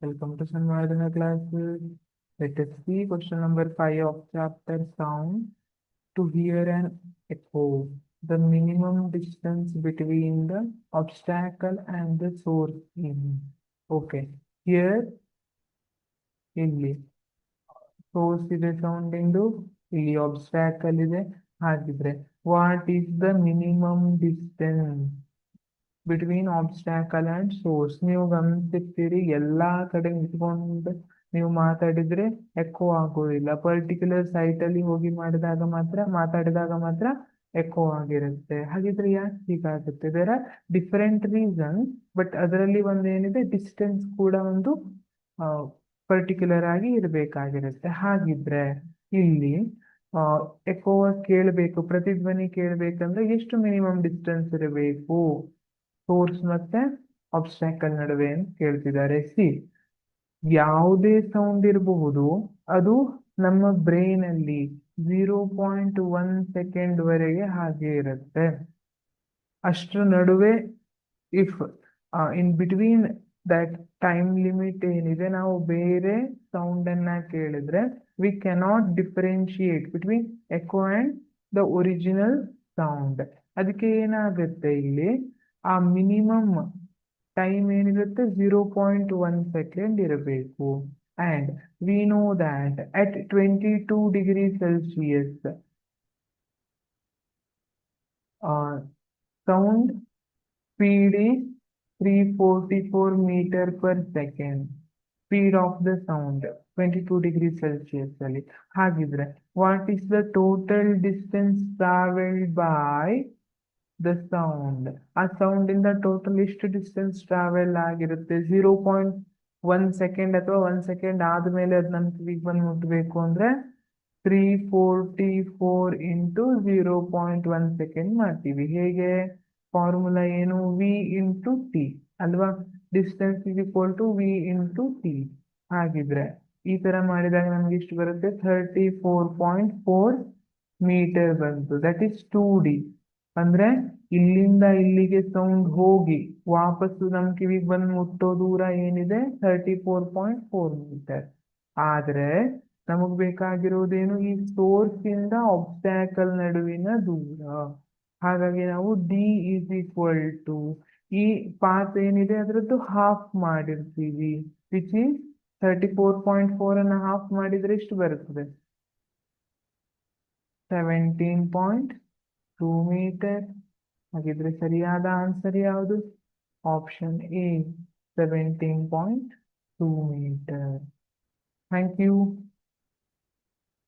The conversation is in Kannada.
Welcome to Sanvardhana classes. Let us see question number 5 of chapter Sound. To hear an echo, the minimum distance between the obstacle and the source in. Okay, here ಇಲ್ಲಿ source ಇದೆ sound ಇಂದು, ಇಲ್ಲಿ obstacle ಇದೆ. ಹಾಗಿದ್ರೆ what is the minimum distance between obstacle and source? ನೀವು ಗಮನಿಸಿರ್ತೀರಿ, ಎಲ್ಲಾ ಕಡೆ ನಿಂತ್ಕೊಂಡು ನೀವು ಮಾತಾಡಿದ್ರೆ ಎಕೋ ಆಗೋದಿಲ್ಲ. ಪರ್ಟಿಕ್ಯುಲರ್ ಸೈಟ್ ಅಲ್ಲಿ ಹೋಗಿ ಮಾತಾಡಿದಾಗ ಮಾತ್ರ ಎಕೋ ಆಗಿರುತ್ತೆ. ಹಾಗಿದ್ರೆ ಯಾಕೆ ಹೀಗಾಗುತ್ತೆ? There are different reason, but ಅದರಲ್ಲಿ ಒಂದೇನಿದೆ, ಡಿಸ್ಟೆನ್ಸ್ ಕೂಡ ಒಂದು ಪರ್ಟಿಕ್ಯುಲರ್ ಆಗಿ ಇರಬೇಕಾಗಿರುತ್ತೆ. ಹಾಗಿದ್ರೆ ಇಲ್ಲಿ ಎಕೋ ಕೇಳಬೇಕು, ಪ್ರತಿಧ್ವನಿ ಕೇಳಬೇಕಂದ್ರೆ ಎಷ್ಟು ಮಿನಿಮಮ್ ಡಿಸ್ಟೆನ್ಸ್ ಇರಬೇಕು ಸೋರ್ಸ್ ಮತ್ತೆ ಆಬ್ಸ್ಟ್ಯಾಕಲ್ ನಡುವೆ ಅಂತ ಕೇಳ್ತಿದ್ದಾರೆ. ಯಾವುದೇ ಸೌಂಡ್ ಇರಬಹುದು, ಅದು ನಮ್ಮ ಬ್ರೈನ್ ಅಲ್ಲಿ 0.1 ಸೆಕೆಂಡ್ ವರೆಗೆ ಹಾಗೆ ಇರುತ್ತೆ. ಅಷ್ಟರ ನಡುವೆ if in between that time limit ಏನಿದೆ, ನಾವು ಬೇರೆ ಸೌಂಡ್ ಅನ್ನ ಕೇಳಿದ್ರೆ we cannot differentiate between echo and the original sound. ಅದಕ್ಕೆ ಏನಾಗುತ್ತೆ, ಇಲ್ಲಿ ಆ ಮಿನಿಮಮ್ ಟೈಮ್ ಏನಿರುತ್ತೆ 0.1 ಸೆಕೆಂಡ್ ಇರಬೇಕು. And we know that at 22 degree Celsius sound speed is 344 metre per second. Speed of the sound 22 degree Celsius ಅಲ್ಲಿ. ಹಾಗಿದ್ರೆ what is the total distance travelled by the sound? ಆ ಸೌಂಡ್ ಇಂದ ಟೋಟಲ್ ಎಷ್ಟು ಡಿಸ್ಟೆನ್ಸ್ ಟ್ರಾವೆಲ್ ಆಗಿರುತ್ತೆ? 0.1 ಸೆಕೆಂಡ್ ಅಥವಾ 1 ಸೆಕೆಂಡ್ ಆದ್ಮೇಲೆ ಅದು ನಮ್ ಕಿವಿಗೆ ಬಂದು ಮುಟ್ಬೇಕು ಅಂದ್ರೆ 344 ಇಂಟು 0.1 ಸೆಕೆಂಡ್ ಮಾಡ್ತೀವಿ. ಹೇಗೆ? ಫಾರ್ಮುಲಾ ಏನು? ವಿ ಇಂಟು ಟಿ ಅಲ್ವಾ? Distance is equal to V into T. ಹಾಗಿದ್ರೆ ಈ ತರ ಮಾಡಿದಾಗ ನಮ್ಗೆ ಇಷ್ಟು ಬರುತ್ತೆ, 34.4 ಮೀಟರ್ ಬಂತು. That is 2D. ಅಂದ್ರೆ ಇಲ್ಲಿಂದ ಇಲ್ಲಿಗೆ ಸೌಂಡ್ ಹೋಗಿ ವಾಪಸ್ಸು ನಮ್ ಕಿವಿಗೆ ಬಂದು ಮುಟ್ಟೋ ದೂರ ಏನಿದೆ, 34.4 ಮೀಟರ್. ಆದ್ರೆ ನಮಗ್ ಬೇಕಾಗಿರೋದೇನು? ಈ ಸೋರ್ಸ್ ಇಂದ ಆಬ್ಸ್ಟ್ಯಾಕಲ್ ನಡುವಿನ ದೂರ. ಹಾಗಾಗಿ ನಾವು ಡಿ ಇಸ್ ಈಕ್ವಲ್ ಟು ಈ ಪಾತ್ ಏನಿದೆ ಅದರದ್ದು ಹಾಫ್ ಮಾಡಿರ್ತೀವಿ, ವಿಚ್ ಈಸ್ 34.4 ಅನ್ನ ಹಾಫ್ ಮಾಡಿದ್ರೆ ಎಷ್ಟು ಬರುತ್ತದೆ? 17.2 ಮೀಟರ್. ಹಾಗಿದ್ರೆ ಸರಿಯಾದ ಆನ್ಸರ್ ಯಾವುದು? Option A, 17.2 metre. Thank you.